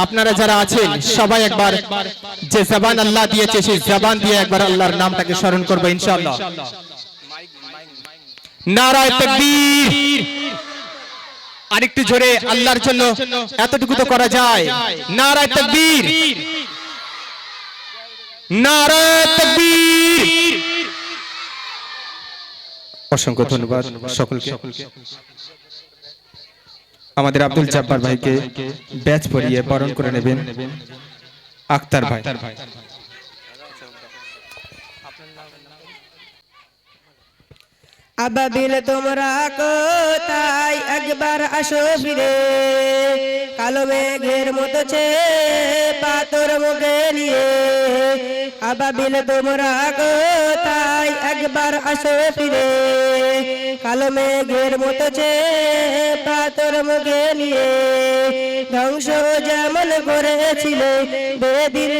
আপনারা যারা আছেন সবাই একবার যে জবান আল্লাহ দিয়েছে সেই জবান দিয়ে একবার আল্লাহর নামটাকে স্মরণ করব ইনশাআল্লাহ। নারায়ে তাকবীর। আরেকটু জোরে আল্লাহর জন্য এতটুকু তো করা যায়। নারায়ে তাকবীর, নারায়ে তাকবীর। অসংখ্য ধন্যবাদ সকলকে। আমাদের আব্দুল জব্বার ভাইকে ব্যাচ পরিয়ে বরণ করে নেবেন আক্তার ভাই। আবাবিল তোমরা কোথায় একবার আসো ফিরে, কালো মেঘের মতো ছে পাথর মুখে নিয়ে। আবাবিল তোমরা কোথায় একবার আসো ফিরে, কালো মেঘের মতো ছে পাথর মুখে নিয়ে। ধ্বংস যেমন করেছিলে বেদিন